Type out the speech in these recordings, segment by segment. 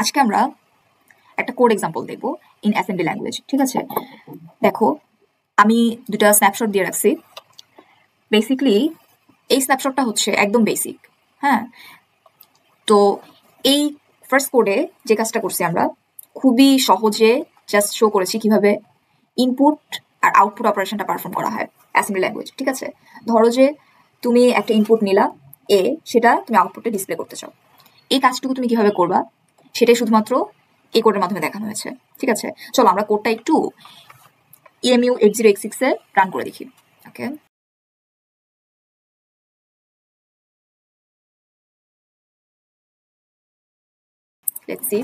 আজকে আমরা একটা কোড এক্সাম্পল দেখব ইন অ্যাসেম্বলি ল্যাঙ্গুয়েজ। ঠিক আছে, দেখো আমি দুটা স্ন্যাপশট দিয়ে রাখছি। বেসিকলি এই স্ন্যাপশটটা হচ্ছে একদম বেসিক। হ্যাঁ, তো এই ফার্স্ট কোডে যে কাজটা করছি আমরা খুবই সহজে জাস্ট শো করেছি কিভাবে ইনপুট আর আউটপুট অপারেশনটা পারফর্ম করা হয় অ্যাসেম্বলি ল্যাঙ্গুয়েজ। ঠিক আছে, ধরো যে তুমি একটা ইনপুট নিলা এ, সেটা তুমি আউটপুটে ডিসপ্লে করতে চাও। এই কাজটুকু তুমি কিভাবে করবা সেটাই শুধুমাত্র এই কোডের মাধ্যমে দেখানো হয়েছে। ঠিক আছে, চলো আমরা কোডটা একটু EMU 8086 এ রান করে দেখি। ওকে, লেটস সি।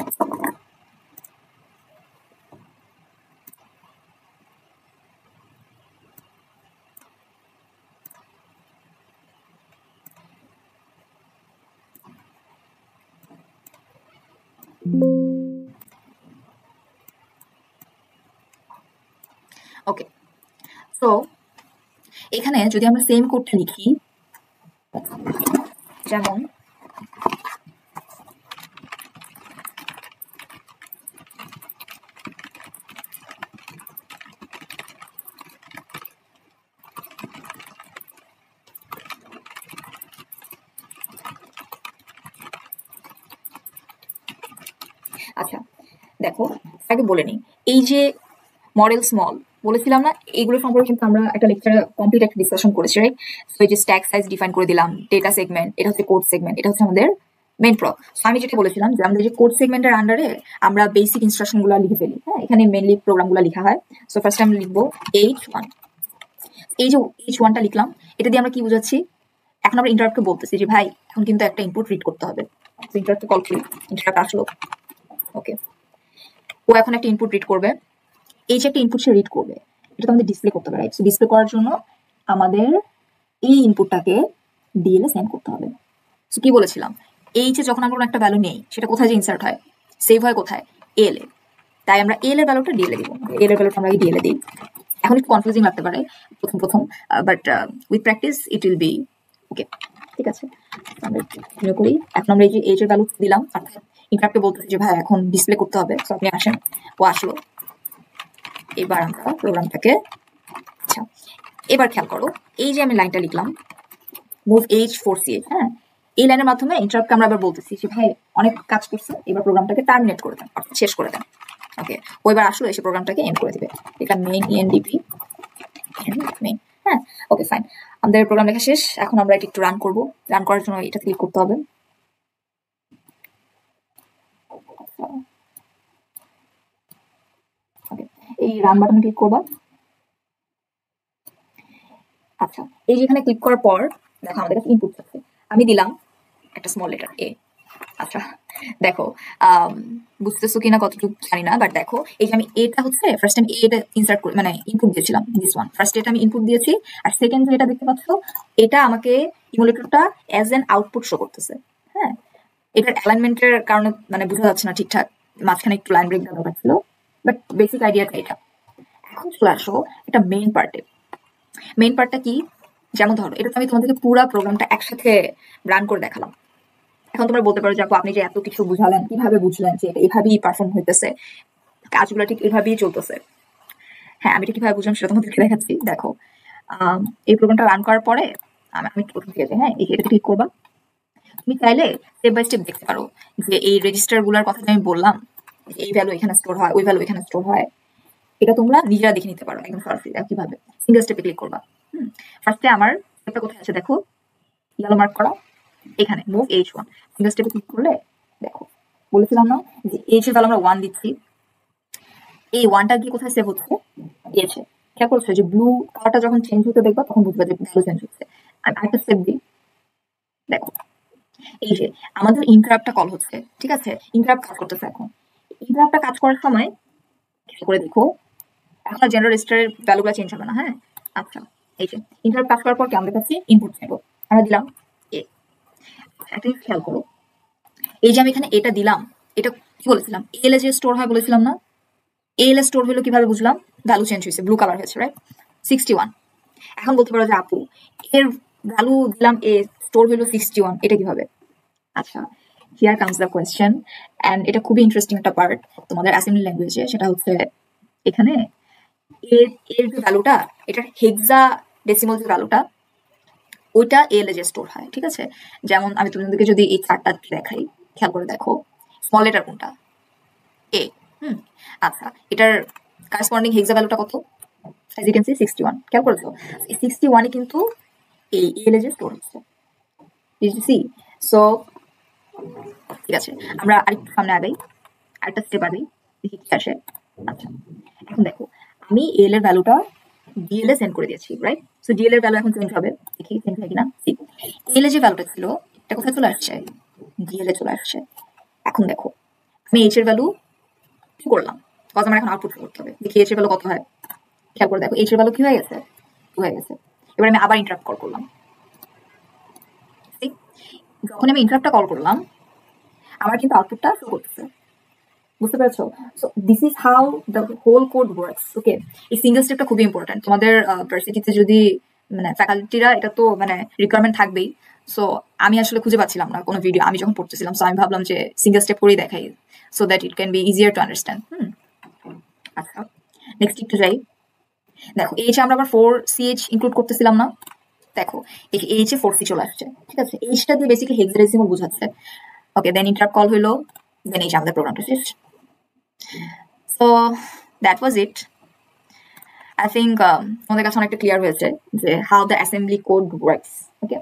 ওকে, তো এখানে যদি আমরা সেম কোডটা লিখি, যেমন আচ্ছা দেখো, আগে বলে নিই, এই যে মডেল স্মল বলেছিলাম না, এইগুলো সম্পর্কে কিন্তু আমরা একটা লেকচারে কমপ্লিট একটা ডিসকাশন করেছি, রাইট? তো এই যে স্ট্যাক সাইজ ডিফাইন করে দিলাম, ডেটা সেগমেন্ট, এটা হচ্ছে কোড সেগমেন্ট, এটা হচ্ছে আমাদের মেইন প্রো। আমি যেটা বলেছিলাম যে আমাদের যে কোড সেগমেন্টের আন্ডারে আমরা বেসিক ইনস্ট্রাকশন গুলো লিখে ফেলি। হ্যাঁ, এখানে মেনলি প্রোগ্রাম গুলো লেখা হয়। সো ফার্স্ট আমি লিখবো H1। এই যে H1টা লিখলাম, এটা দিয়ে আমরা কি বুঝাচ্ছি? এখন আমরা ইন্টারাপ্টকে বলতেছি যে ভাই এখন কিন্তু একটা ইনপুট রিড করতে হবে। ইন্টারাপ্টকে কল করি, ইন্টারাপ্ট আসলো। ওকে, ও এখন একটা ইনপুট রিড করবে। এই যে একটা ইনপুট সে রিড করবে, এটা তো আমাদের ডিসপ্লে করতে হবে, রাইট? সো ডিসপ্লে করার জন্য আমাদের এই ইনপুটটাকে ডিএল এ সেন্ড করতে হবে। সো কি বলেছিলাম, এই যে যখন আমরা কোনো একটা ভ্যালু নেই, সেটা কোথায় যে ইনসার্ট হয়, সেভ হয় কোথায়? এল এ। তাই আমরা এল এর ভ্যালুটা ডিএল এ দিব, এল এর ভ্যালুটা আমরা ডিএল এ দিই। এখন একটু কনফিউজিং লাগতে পারে প্রথম প্রথম, but with practice it will be okay. ঠিক আছে, আমরা মনে করি এখন আমরা এই যে এজ এর ভ্যালু দিলাম, অর্থাৎ ইন্টারাপ্টকে বলতে যে ভাই এখন ডিসপ্লে করতে হবে, সো আপনি আসেন। ও আসলো। এবার আমরা প্রোগ্রামটাকে, আচ্ছা এবার খেয়াল করো, এই যে আমি লাইনটা লিখলাম মুভ H4CH, হ্যাঁ, এই লাইনের মাধ্যমে ইন্টারাপ্টকে আমরা এবার বলতেছি যে ভাই অনেক কাজ করছে, এবার প্রোগ্রামটাকে টার্মিনেট করে দেন, অর্থাৎ শেষ করে দেন। ওকে, ও এবার আসলো, এসে প্রোগ্রামটাকে এন্ড করে দিবে। এটা মেইন ENDP মেইন। হ্যাঁ, ওকে ফাইন, আমাদের প্রোগ্রাম লেখা শেষ। এখন আমরা এটা একটু রান করবো। রান করার জন্য এটা ক্লিক করতে হবে। ওকে, এই রান বাটনে ক্লিক করবা। আচ্ছা, এই যেখানে ক্লিক করার পর দেখো আমাদের কাছে ইনপুট আছে, আমি দিলাম একটা স্মল লেটার এ। আচ্ছা দেখো, বুঝতেছো কিনা কতটুকু জানি না, বাট দেখো এই যে আমি এটা হচ্ছে ফার্স্ট টাইম এটা ইনসার্ট করে মানে ইনপুট দিয়েছিলাম, দিস ওয়ান ফার্স্ট এটা আমি ইনপুট দিয়েছি। আর সেকেন্ড যেটা দেখতে পাচ্ছ, এটা আমাকে ইমুলেটরটা অ্যাজ এন আউটপুট শো করতেছে। হ্যাঁ, এটার অ্যালাইনমেন্টের কারণে মানে বোঝা যাচ্ছে না ঠিকঠাক, মাঝখানে একটু লাইন ব্রেক দেওয়া দরকার ছিল, বাট বেসিক আইডিয়াটা এটা। এখন চলে আসো এটা মেইন পার্টে। মেইন পার্টটা কি? যেমন ধরো এটা তো আমি তোমাদেরকে পুরো প্রোগ্রামটা একসাথে রান করে দেখালাম। এখন তোমরা বলতে পারো যে আপু আপনি যে এত কিছু বুঝালেন, কিভাবে বুঝলেন যে এটা এভাবেই পারফর্ম হইতেছে, কাজগুলো ঠিক এভাবেই চলতেছে? হ্যাঁ, আমি এটা কিভাবে বুঝলাম সেটা তোমাদেরকে দেখাচ্ছি। দেখো, এই প্রোগ্রামটা রান করার পরে আমি প্রথম থেকে যাই। হ্যাঁ, এটা ক্লিক করবা। তুমি চাইলে স্টেপ বাই স্টেপ দেখতে পারো যে এই রেজিস্টার গুলার কথা যে আমি বললাম, এই ভ্যালু এখানে স্টোর হয়, ওই ভ্যালু এখানে স্টোর হয়, এটা তোমরা নিজেরা দেখে নিতে পারো একদম সরাসরি। কিভাবে? সিঙ্গেল স্টেপে ক্লিক করবা। ফার্স্টে আমার স্টেপটা কোথায় আছে দেখো, ইয়েলো মার্ক করা, এখানে মুভ H1। সিঙ্গেল স্টেপে ক্লিক করলে দেখো, বলেছিলাম না যে H এর ভ্যালু আমরা 1 দিচ্ছি, এই 1টা গিয়ে কোথায় সেভ হচ্ছে? H এ। খেয়াল করছো যে ব্লু কালারটা যখন চেঞ্জ হতে দেখবা তখন বুঝবা যে ভ্যালু চেঞ্জ হচ্ছে। আর আরেকটা স্টেপ দিই, দেখো এই যে আমাদের ইন্টারাপ্টটা কল হচ্ছে। ঠিক আছে, ইন্টারাপ্ট কাজ করতেছে। এখন ইন্টারাপ্টটা কাজ করার সময় খেয়াল করে দেখো, এখন জেনারেল রেজিস্টারের ভ্যালুগুলো চেঞ্জ হবে না। হ্যাঁ, আচ্ছা এই যে ইন্টারাপ্ট কাজ করার পর কি আমাদের কাছে ইনপুট নেব, আমরা দিলাম এ। একটা জিনিস খেয়াল করো, এই যে আমি এখানে এটা দিলাম, এটা কি বলেছিলাম, এল এ যে স্টোর হয় বলেছিলাম না? এল এ স্টোর হলো কিভাবে বুঝলাম? ভ্যালু চেঞ্জ হয়েছে, ব্লু কালার হয়েছে, রাইট? 61। এখন বলতে পারো যে আপু এর ভ্যালু দিলাম এ, স্টোর হলো 61, এটা কিভাবে? আচ্ছা, here comes the question, and এটা খুবই ইন্টারেস্টিং একটা পার্ট তোমাদের অ্যাসেম্বলি ল্যাঙ্গুয়েজে। সেটা হচ্ছে এখানে এর এর যে ভ্যালুটা, এটার হেক্সা ডেসিমাল যে ভ্যালুটা, ওইটা এলএজে স্টোর হয়, ঠিক আছে? যেমন আমি তোমাদেরকে যদি এই চারটা দেখাই, খেয়াল করে দেখো স্মল লেটার কোনটা, এ। হুম, আচ্ছা, এটার কারেসপন্ডিং হেক্সা ভ্যালুটা কত? As you can see 61। খেয়াল করেছো? এই 61 কিন্তু এই এলএজে স্টোর হচ্ছে। Did you see? সো ঠিক আছে, আমরা আরেকটু সামনে আগাই, আরেকটা স্টেপ আগাই, দেখি কি আসে। আচ্ছা, এখন দেখো আমি এল এর ভ্যালুটা ডিএল এ সেন্ড করে দিয়েছি, রাইট? সো ডিএল এর ভ্যালু এখন চেঞ্জ হবে, দেখি চেঞ্জ হয় কিনা। এল এ যে ভ্যালুটা ছিল এটা কোথায় চলে আসছে? ডিএল এ চলে আসছে। এখন দেখো আমি এইচ এর ভ্যালু কি করলাম, কজ আমার এখন আউটপুট করতে হবে, দেখি এইচ এর ভ্যালু কত হয়। খেয়াল করে দেখো এইচ এর ভ্যালু কি হয়ে গেছে? 2 হয়ে গেছে। এবার আমি আবার ইন্টারাপ্ট কল করলাম। যখন আমি ইন্টারাপ্টটা কল করলাম আমার কিন্তু আউটপুটটা শো করতেছে, বুঝতে পেরেছো? So this is how the whole code works. Okay, এই সিঙ্গেল স্টেপটা খুবই ইম্পর্টেন্ট তোমাদের ভার্সিটিতে, যদি মানে ফ্যাকাল্টিরা এটা তো মানে রিকোয়ারমেন্ট থাকবেই। সো আমি আসলে খুঁজে পাচ্ছিলাম না কোনো ভিডিও আমি যখন পড়তেছিলাম, সো আমি ভাবলাম যে সিঙ্গেল স্টেপ করেই দেখাই, so that it can be easier to understand. আচ্ছা, নেক্সট একটু যাই। দেখো এইচ আমরা আবার 4ch ইনক্লুড করতেছিলাম না? দেখো এইচ এ 4c চলে আসছে, ঠিক আছে? এইচটা দিয়ে বেসিক্যালি হেক্সাডেসিমাল বোঝাচ্ছে। ওকে, দেন ইন্টারাপ্ট কল হইলো, দেন এইচ আমাদের প্রোগ্রামটা শেষ। So that was it. I think তোমাদের কাছে অনেকটা ক্লিয়ার হয়েছে যে how the assembly code works. Okay,